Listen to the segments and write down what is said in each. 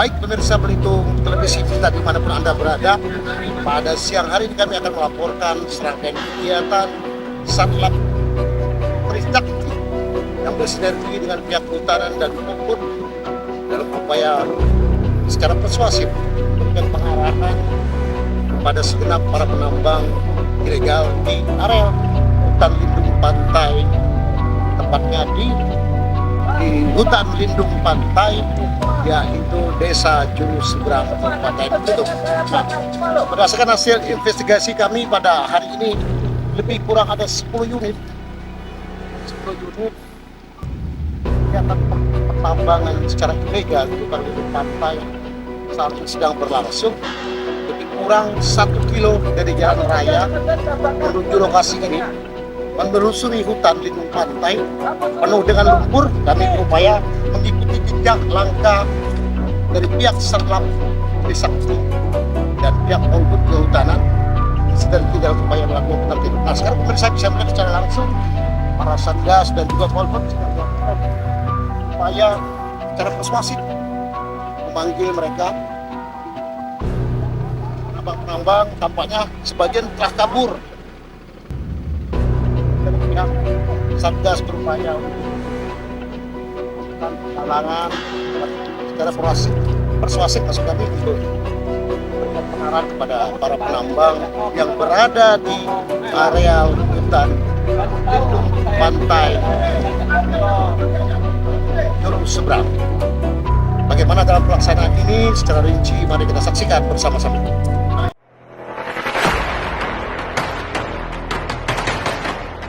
Baik pemirsa Belitung Televisi kita dimanapun Anda berada, pada siang hari ini kami akan melaporkan serangkaian kegiatan Satlap Trisakti yang bersinergi dengan pihak kehutanan dan Puput dalam upaya secara persuasif memberikan pengarahan kepada segenap para penambang ilegal di area hutan lindung pantai, tepatnya di hutan lindung pantai, yaitu Desa Juru Seberang Kabupaten Belitung. Nah, berdasarkan hasil investigasi kami pada hari ini, lebih kurang ada 10 unit kegiatan pertambangan secara ilegal di hutan lindung pantai saat ini sedang berlangsung. Lebih kurang 1 kilo dari jalan raya menuju lokasi ini, menelusuri hutan lindung pantai penuh dengan lumpur. Kami berupaya mengikuti jejak langkah dari pihak Satlap Trisakti dan pihak Polhut Kehutanan sedang dalam upaya melakukan penertiban. Nah, sekarang pemirsa bisa melihat secara langsung para Satgas dan juga Polhut sedang melakukan upaya secara persuasif memanggil mereka. Penambang tampaknya sebagian telah kabur. Dari pihak Satgas berupaya untuk halangan secara persuasif maksud kami untuk memberikan pengarahan kepada para penambang yang berada di area hutan lindung pantai Juru Seberang. Bagaimana dalam pelaksanaan ini secara rinci, mari kita saksikan bersama-sama.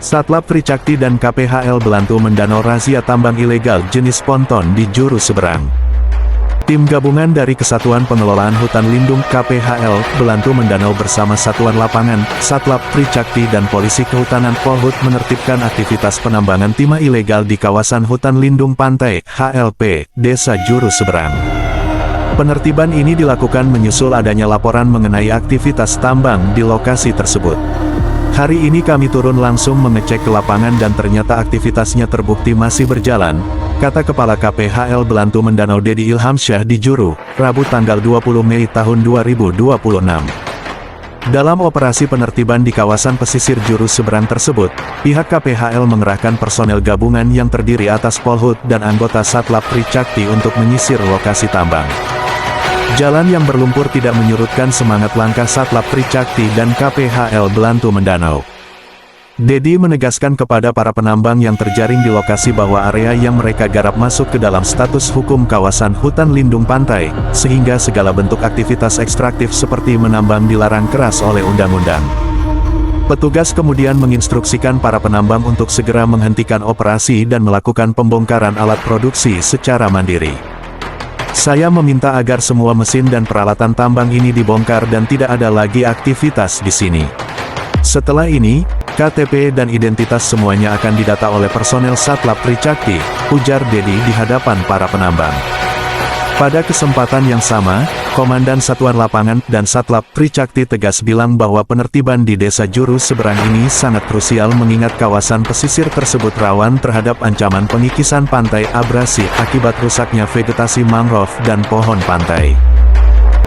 Satlap Trisakti dan KPHL Belantu mendanau razia tambang ilegal jenis ponton di Juru Seberang. Tim gabungan dari Kesatuan Pengelolaan Hutan Lindung KPHL Belantu mendanau bersama Satuan Lapangan, Satlap Trisakti dan Polisi Kehutanan Polhut menertibkan aktivitas penambangan timah ilegal di kawasan hutan lindung pantai HLP, Desa Juru Seberang. Penertiban ini dilakukan menyusul adanya laporan mengenai aktivitas tambang di lokasi tersebut. Hari ini kami turun langsung mengecek ke lapangan dan ternyata aktivitasnya terbukti masih berjalan, kata Kepala KPHL Belantu Mendanau Dedi Ilhamsyah di Juru, Rabu tanggal 20 Mei tahun 2026. Dalam operasi penertiban di kawasan pesisir Juru Seberang tersebut, pihak KPHL mengerahkan personel gabungan yang terdiri atas Polhut dan anggota Satlap Trisakti untuk menyisir lokasi tambang. Jalan yang berlumpur tidak menyurutkan semangat langkah Satlap Trisakti dan KPHL Belantu Mendanau. Dedi menegaskan kepada para penambang yang terjaring di lokasi bahwa area yang mereka garap masuk ke dalam status hukum kawasan hutan lindung pantai, sehingga segala bentuk aktivitas ekstraktif seperti menambang dilarang keras oleh undang-undang. Petugas kemudian menginstruksikan para penambang untuk segera menghentikan operasi dan melakukan pembongkaran alat produksi secara mandiri. Saya meminta agar semua mesin dan peralatan tambang ini dibongkar dan tidak ada lagi aktivitas di sini. Setelah ini, KTP dan identitas semuanya akan didata oleh personel Satlap Trisakti, ujar Dedi di hadapan para penambang. Pada kesempatan yang sama, Komandan Satuan Lapangan dan Satlap Trisakti tegas bilang bahwa penertiban di Desa Juru Seberang ini sangat krusial mengingat kawasan pesisir tersebut rawan terhadap ancaman pengikisan pantai abrasi akibat rusaknya vegetasi mangrove dan pohon pantai.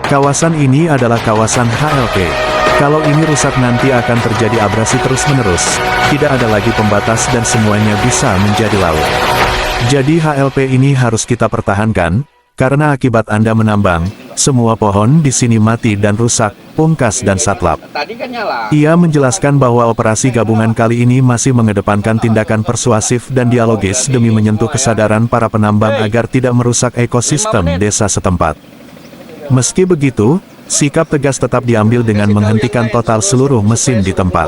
Kawasan ini adalah kawasan HLP. Kalau ini rusak nanti akan terjadi abrasi terus-menerus, tidak ada lagi pembatas dan semuanya bisa menjadi laut. Jadi HLP ini harus kita pertahankan, karena akibat Anda menambang, semua pohon di sini mati dan rusak, pungkas dan Satlap. Ia menjelaskan bahwa operasi gabungan kali ini masih mengedepankan tindakan persuasif dan dialogis demi menyentuh kesadaran para penambang agar tidak merusak ekosistem desa setempat. Meski begitu, sikap tegas tetap diambil dengan menghentikan total seluruh mesin di tempat.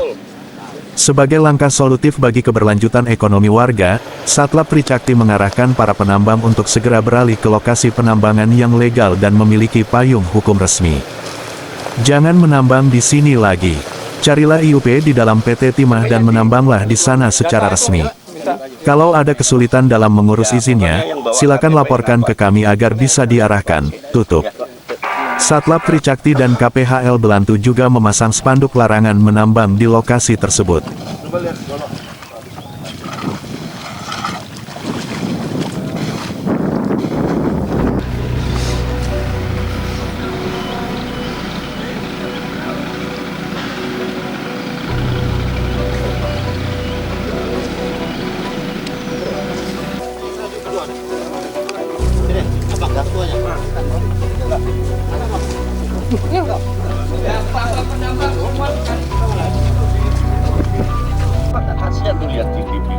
Sebagai langkah solutif bagi keberlanjutan ekonomi warga, Satlap Trisakti mengarahkan para penambang untuk segera beralih ke lokasi penambangan yang legal dan memiliki payung hukum resmi. Jangan menambang di sini lagi. Carilah IUP di dalam PT Timah dan menambanglah di sana secara resmi. Kalau ada kesulitan dalam mengurus izinnya, silakan laporkan ke kami agar bisa diarahkan, tutup. Satlap Trisakti dan KPHL Belantu juga memasang spanduk larangan menambang di lokasi tersebut. CCTV.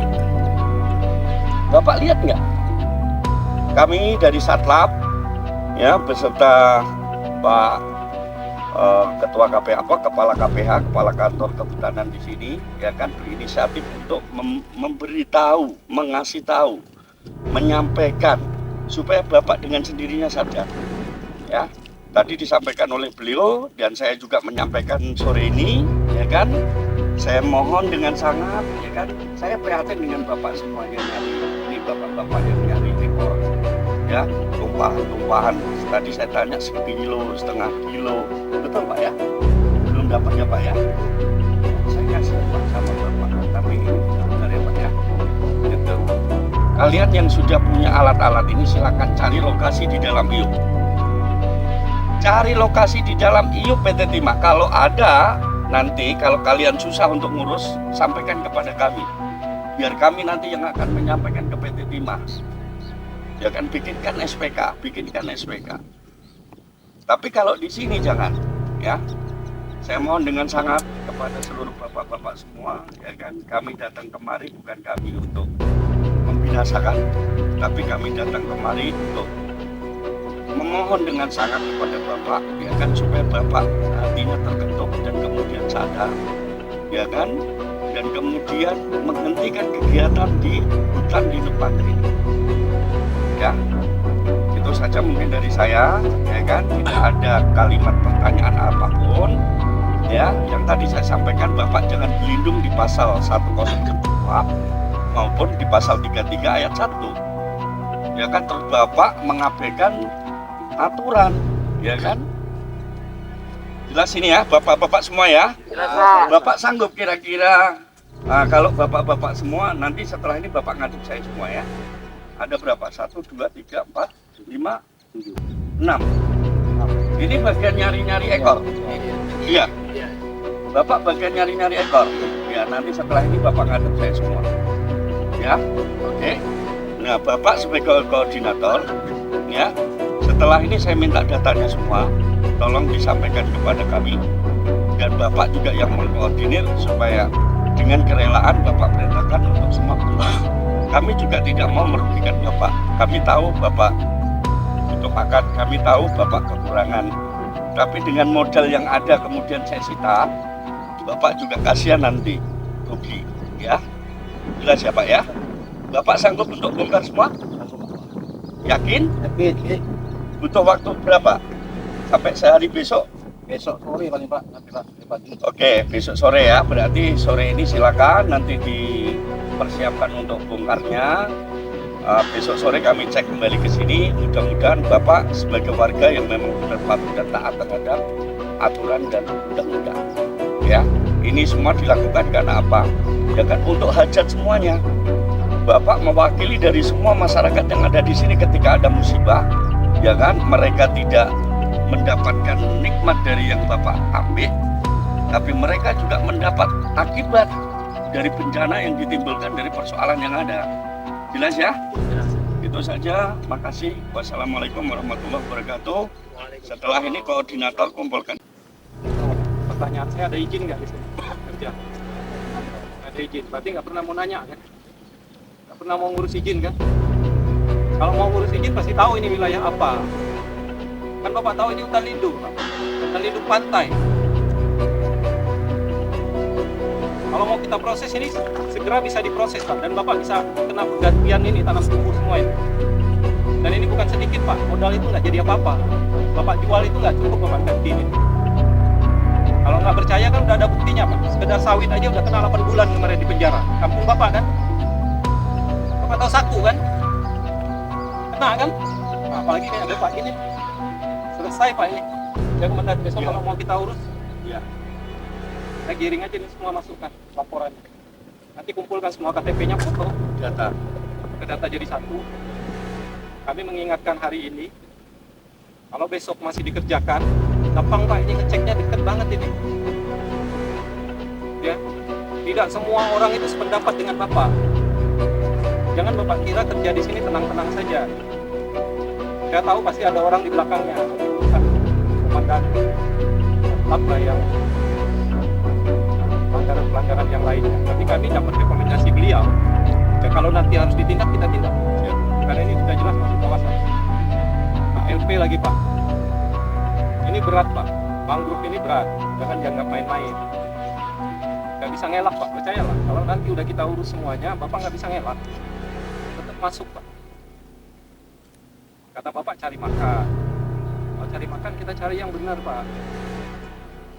Bapak lihat nggak? Kami dari Satlap ya beserta Pak Ketua KPH, Kepala KPH, Kepala Kantor Kehutanan di sini ya kan berinisiatif untuk memberitahu, mengasih tahu, menyampaikan supaya Bapak dengan sendirinya sadar. Ya, tadi disampaikan oleh beliau dan saya juga menyampaikan sore ini ya kan. Saya mohon dengan sangat ya kan, saya prihatin dengan Bapak semuanya nyari. Ini bapak-bapak yang nyari ekor ya, tumpahan-tumpahan. Tadi saya tanya setengah kilo, betul Pak ya? Belum dapat ya Pak ya? Saya kasih Pak sama Bapak, tapi ini benar ya Pak ya? Gitu. Kalian yang sudah punya alat-alat ini silakan cari lokasi di dalam IUP. Cari lokasi di dalam IUP PT Timah. Kalau ada, nanti kalau kalian susah untuk ngurus, sampaikan kepada kami. Biar kami nanti yang akan menyampaikan ke PT Timah. Ya kan bikinkan SPK. Tapi kalau di sini jangan, ya. Saya mohon dengan sangat kepada seluruh bapak-bapak semua, ya kan. Kami datang kemari bukan kami untuk membinasakan, tapi kami datang kemari untuk memohon dengan sangat kepada Bapak, ya kan, supaya Bapak hatinya terketuk dan kemudian sadar, ya kan, dan kemudian menghentikan kegiatan di hutan di depan ini. Ya, itu saja mungkin dari saya, ya kan, tidak ada kalimat pertanyaan apapun, ya, yang tadi saya sampaikan Bapak jangan berlindung di pasal 102 maupun di pasal 33 ayat 1, ya kan, terus Bapak mengabaikan aturan, ya kan? Jelas ini ya, bapak-bapak semua ya. Bapak sanggup kira-kira, nah, kalau bapak-bapak semua nanti setelah ini Bapak ngadep saya semua ya. Ada berapa? 1, 2, 3, 4, 5, 6. Ini bagian nyari-nyari ekor. Iya. Bapak bagian nyari-nyari ekor. Ya, nanti setelah ini Bapak ngadep saya semua. Ya, oke. Nah, Bapak sebagai koordinator, ya. Setelah ini saya minta datanya semua, tolong disampaikan kepada kami. Dan Bapak juga yang mengkoordinir supaya dengan kerelaan Bapak perintahkan untuk semua pulang. Kami juga tidak mau merugikan Bapak. Kami tahu Bapak butuh makan, kami tahu Bapak kekurangan. Tapi dengan modal yang ada kemudian saya sita, Bapak juga kasihan nanti rugi, ya. Jelas ya Pak ya? Bapak sanggup untuk bongkar semua? Yakin? Yakin. Butuh waktu berapa? Sampai sehari besok? Besok sore paling Pak, nanti Pak, pagi. Oke, besok sore ya. Berarti sore ini silakan nanti dipersiapkan untuk bongkarnya. Besok sore kami cek kembali ke sini. Mudah-mudahan Bapak sebagai warga yang memang berpatuh dan taat terhadap aturan dan undang-undang. Ya, ini semua dilakukan karena apa? Ya kan untuk hajat semuanya. Bapak mewakili dari semua masyarakat yang ada di sini ketika ada musibah, ya kan? Mereka tidak mendapatkan nikmat dari yang Bapak ambil, tapi mereka juga mendapat akibat dari bencana yang ditimbulkan dari persoalan yang ada. Jelas ya? Itu saja. Makasih. Wassalamualaikum warahmatullahi wabarakatuh. Setelah ini koordinator kumpulkan. Pertanyaan saya, ada izin nggak di sini kerja? Ada izin. Berarti nggak pernah mau nanya kan? Nggak pernah mau ngurus izin kan? Kalau mau ngurus izin pasti tahu ini wilayah apa. Kan Bapak tahu ini hutan lindung, Pak. Hutan lindung pantai. Kalau mau kita proses ini segera bisa diproses Pak, dan Bapak bisa kena penggantian ini tanam tumbuh semua ini. Dan ini bukan sedikit Pak, modal itu nggak jadi apa-apa. Bapak jual itu nggak cukup Bapak ganti ini. Kalau nggak percaya kan udah ada buktinya Pak. Sekedar sawit aja udah kena 8 bulan kemarin di penjara. Kampung Bapak kan? Bapak tahu saku kan? Kena kan? Nah, apalagi kayak Bapak ini. Selesai Pak ini. Jangan mendadak besok kalau mau kita urus. Ya. Kita giring aja nih semua masukan laporan. Nanti kumpulkan semua KTP-nya, foto, Data. ke data jadi satu. Kami mengingatkan hari ini. Kalau besok masih dikerjakan, gampang Pak, ini ngeceknya deket banget ini. Ya, tidak semua orang itu sependapat dengan Bapak. Jangan Bapak kira kerja di sini tenang-tenang saja. Saya tahu pasti ada orang di belakangnya, bukan komandan apa yang pelanggaran yang lainnya. Tapi kami dapat rekomendasi beliau, ya kalau nanti harus ditindak, kita tindak. Ya. Karena ini sudah jelas masuk kawasan. Nah, LP lagi Pak. Ini berat Pak. Mangrove ini berat. Jangan dianggap main-main. Nggak bisa ngelak Pak, percayalah. Kalau nanti udah kita urus semuanya, Bapak nggak bisa ngelak. Tetap masuk Pak. Kata Bapak cari makan. Kalau cari makan kita cari yang benar Pak.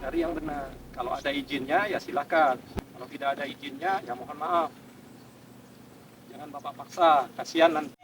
Cari yang benar. Kalau ada izinnya ya silakan. Kalau tidak ada izinnya ya mohon maaf. Jangan Bapak paksa, kasihan nanti.